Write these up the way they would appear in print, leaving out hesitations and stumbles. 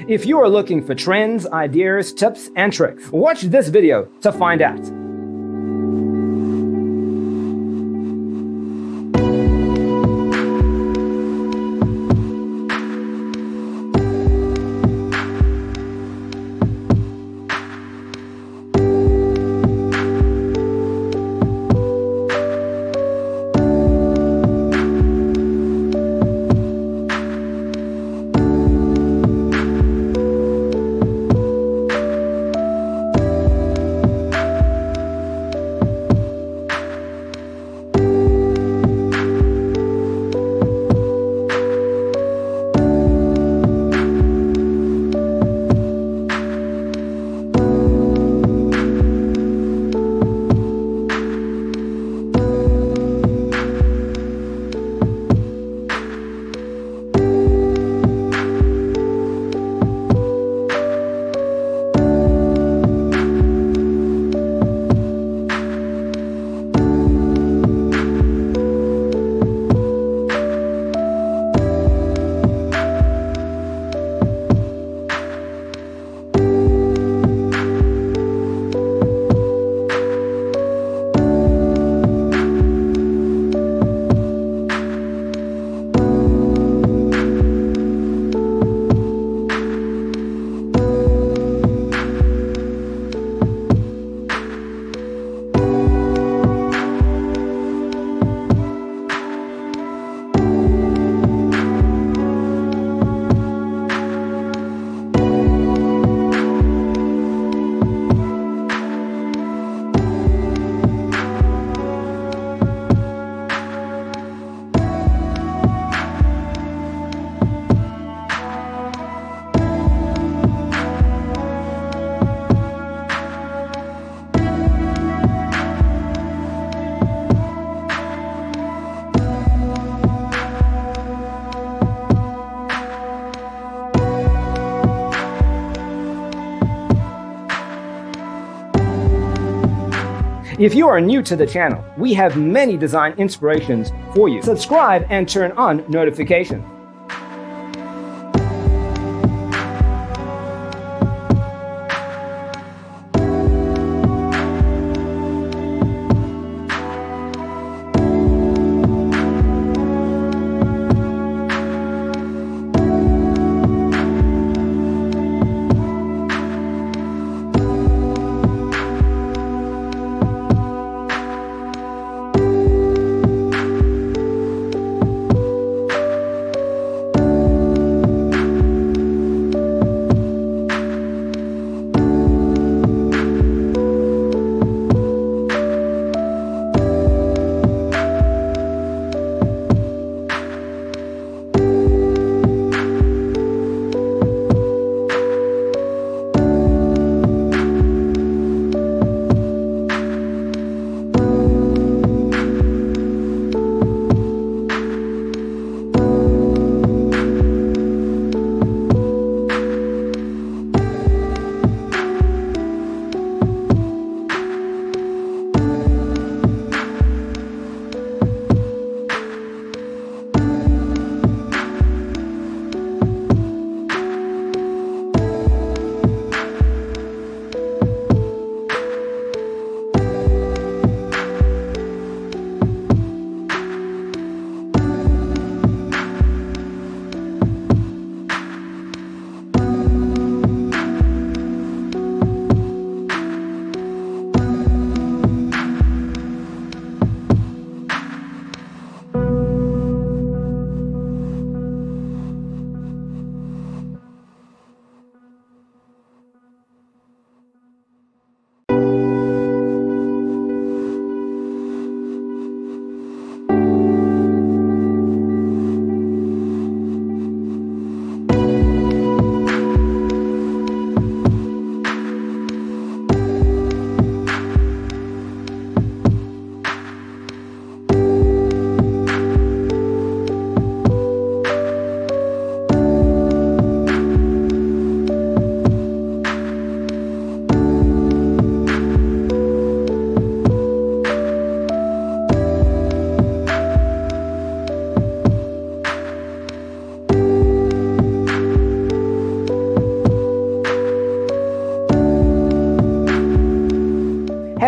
If you are looking for trends, ideas, tips, and tricks, watch this video to find out. If you are new to the channel, we have many design inspirations for you. Subscribe and turn on notifications.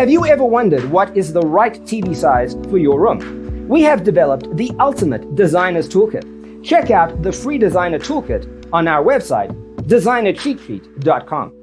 Have you ever wondered what is the right TV size for your room? We have developed the ultimate designer's toolkit. Check out the free designer toolkit on our website, designercheatsheet.com.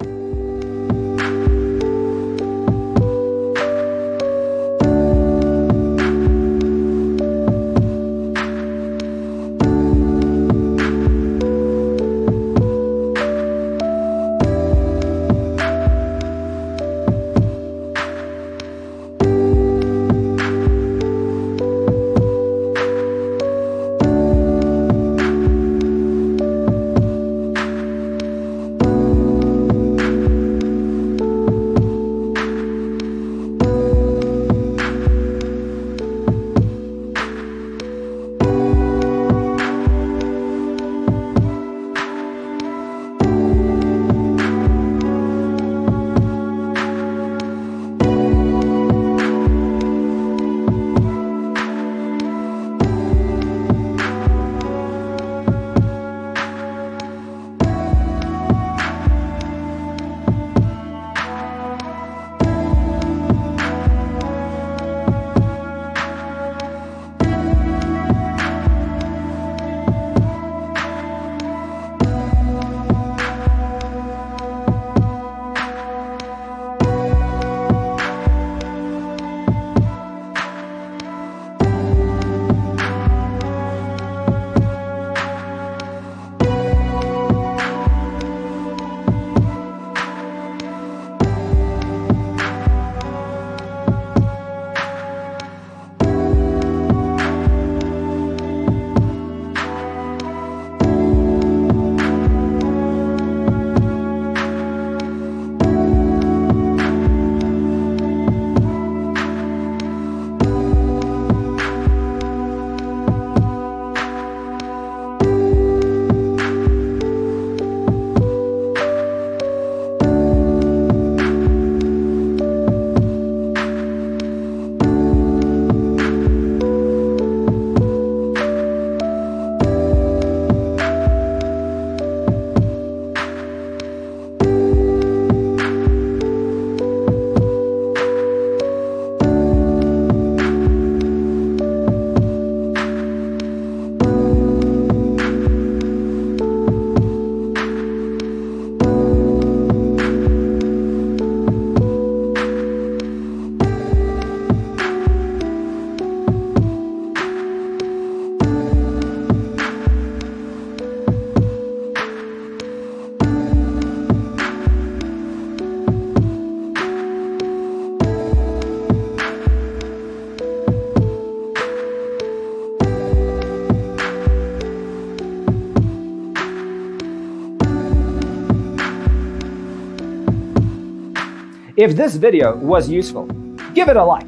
If this video was useful, give it a like.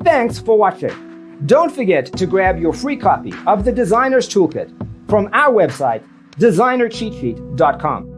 Thanks for watching. Don't forget to grab your free copy of the Designer's Toolkit from our website, designercheatsheet.com.